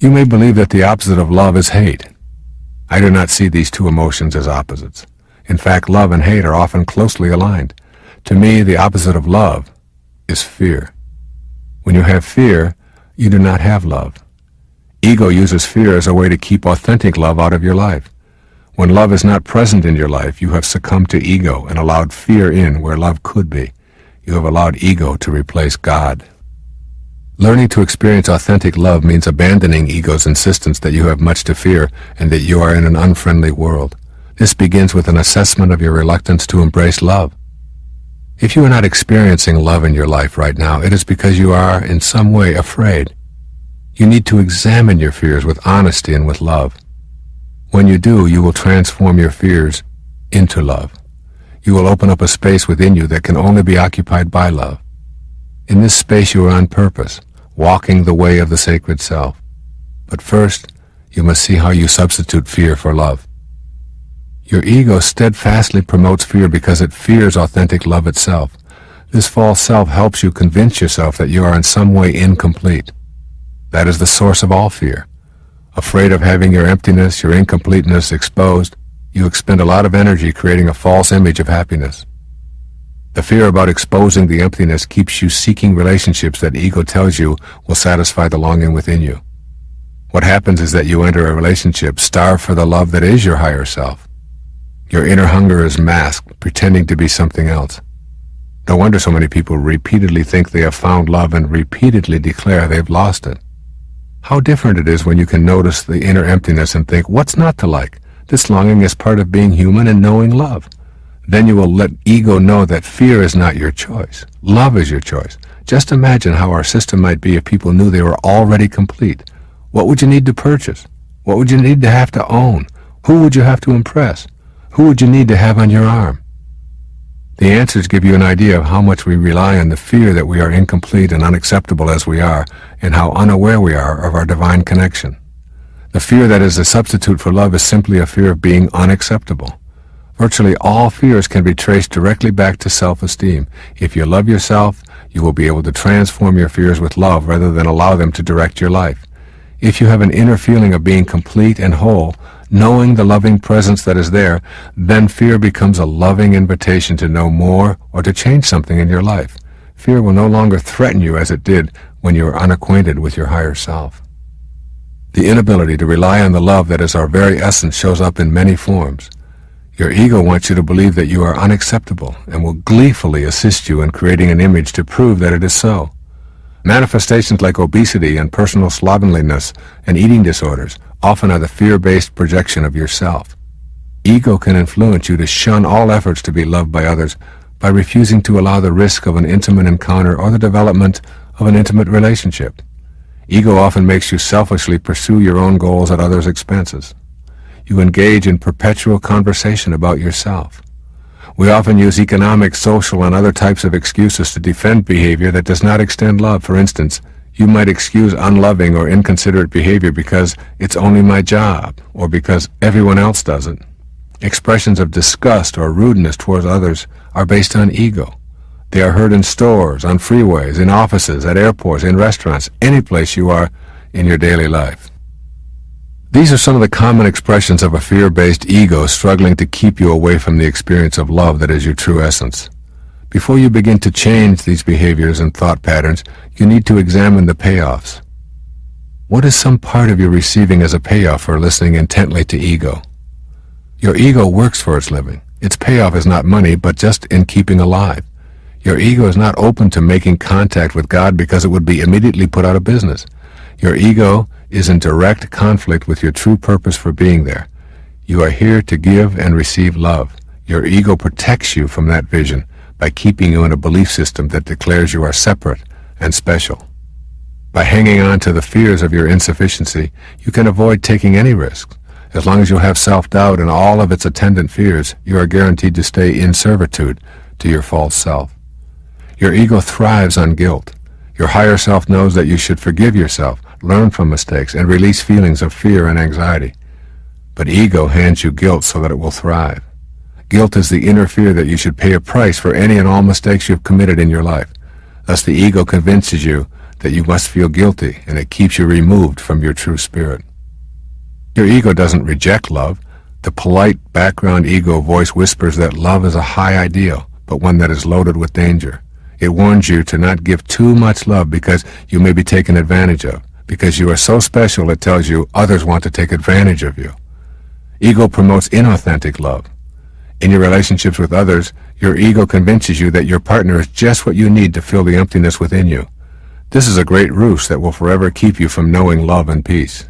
You may believe that the opposite of love is hate. I do not see these two emotions as opposites. In fact, love and hate are often closely aligned. To me, the opposite of love is fear. When you have fear, you do not have love. Ego uses fear as a way to keep authentic love out of your life. When love is not present in your life, you have succumbed to ego and allowed fear in where love could be. You have allowed ego to replace God. Learning to experience authentic love means abandoning ego's insistence that you have much to fear and that you are in an unfriendly world. This begins with an assessment of your reluctance to embrace love. If you are not experiencing love in your life right now, it is because you are in some way afraid. You need to examine your fears with honesty and with love. When you do, you will transform your fears into love. You will open up a space within you that can only be occupied by love. In this space you are on purpose, walking the way of the sacred self. But first, you must see how you substitute fear for love. Your ego steadfastly promotes fear because it fears authentic love itself. This false self helps you convince yourself that you are in some way incomplete. That is the source of all fear. Afraid of having your emptiness, your incompleteness exposed, you expend a lot of energy creating a false image of happiness. The fear about exposing the emptiness keeps you seeking relationships that ego tells you will satisfy the longing within you. What happens is that you enter a relationship starved for the love that is your higher self. Your inner hunger is masked, pretending to be something else. No wonder so many people repeatedly think they have found love and repeatedly declare they've lost it. How different it is when you can notice the inner emptiness and think, what's not to like? This longing is part of being human and knowing love. Then you will let ego know that fear is not your choice. Love is your choice. Just imagine how our system might be if people knew they were already complete. What would you need to purchase? What would you need to have to own? Who would you have to impress? Who would you need to have on your arm? The answers give you an idea of how much we rely on the fear that we are incomplete and unacceptable as we are, and how unaware we are of our divine connection. The fear that is a substitute for love is simply a fear of being unacceptable. Virtually all fears can be traced directly back to self-esteem. If you love yourself, you will be able to transform your fears with love rather than allow them to direct your life. If you have an inner feeling of being complete and whole, knowing the loving presence that is there, then fear becomes a loving invitation to know more or to change something in your life. Fear will no longer threaten you as it did when you were unacquainted with your higher self. The inability to rely on the love that is our very essence shows up in many forms. Your ego wants you to believe that you are unacceptable and will gleefully assist you in creating an image to prove that it is so. Manifestations like obesity and personal slovenliness and eating disorders often are the fear-based projection of yourself. Ego can influence you to shun all efforts to be loved by others by refusing to allow the risk of an intimate encounter or the development of an intimate relationship. Ego often makes you selfishly pursue your own goals at others' expenses. You engage in perpetual conversation about yourself. We often use economic, social, and other types of excuses to defend behavior that does not extend love. For instance, you might excuse unloving or inconsiderate behavior because it's only my job, or because everyone else does it. Expressions of disgust or rudeness towards others are based on ego. They are heard in stores, on freeways, in offices, at airports, in restaurants, any place you are in your daily life. These are some of the common expressions of a fear-based ego struggling to keep you away from the experience of love that is your true essence. Before you begin to change these behaviors and thought patterns, you need to examine the payoffs. What is some part of your receiving as a payoff for listening intently to ego? Your ego works for its living. Its payoff is not money, but just in keeping alive. Your ego is not open to making contact with God because it would be immediately put out of business. Your ego is in direct conflict with your true purpose for being there. You are here to give and receive love. Your ego protects you from that vision by keeping you in a belief system that declares you are separate and special. By hanging on to the fears of your insufficiency, you can avoid taking any risks. As long as you have self-doubt and all of its attendant fears, you are guaranteed to stay in servitude to your false self. Your ego thrives on guilt. Your higher self knows that you should forgive yourself, learn from mistakes, and release feelings of fear and anxiety. But ego hands you guilt so that it will thrive. Guilt is the inner fear that you should pay a price for any and all mistakes you have committed in your life. Thus the ego convinces you that you must feel guilty, and it keeps you removed from your true spirit. Your ego doesn't reject love. The polite background ego voice whispers that love is a high ideal, but one that is loaded with danger. It warns you to not give too much love because you may be taken advantage of. Because you are so special, it tells you others want to take advantage of you. Ego promotes inauthentic love. In your relationships with others, your ego convinces you that your partner is just what you need to fill the emptiness within you. This is a great ruse that will forever keep you from knowing love and peace.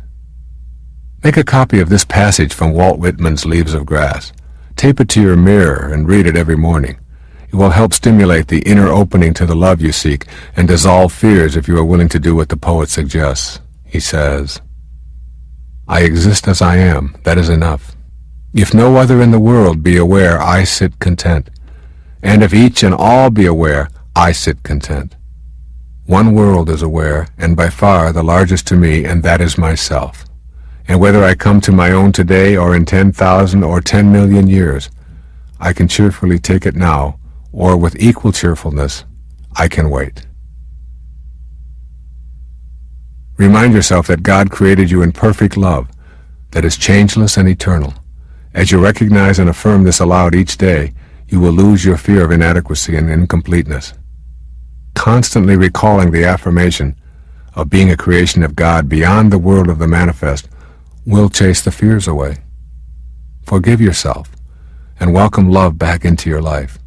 Make a copy of this passage from Walt Whitman's Leaves of Grass. Tape it to your mirror and read it every morning. It will help stimulate the inner opening to the love you seek and dissolve fears if you are willing to do what the poet suggests. He says, "I exist as I am, that is enough. If no other in the world be aware, I sit content. And if each and all be aware, I sit content. One world is aware, and by far the largest to me, and that is myself. And whether I come to my own today or in 10,000 or 10 million years, I can cheerfully take it now, or with equal cheerfulness, I can wait." Remind yourself that God created you in perfect love, that is changeless and eternal. As you recognize and affirm this aloud each day, you will lose your fear of inadequacy and incompleteness. Constantly recalling the affirmation of being a creation of God beyond the world of the manifest will chase the fears away. Forgive yourself and welcome love back into your life.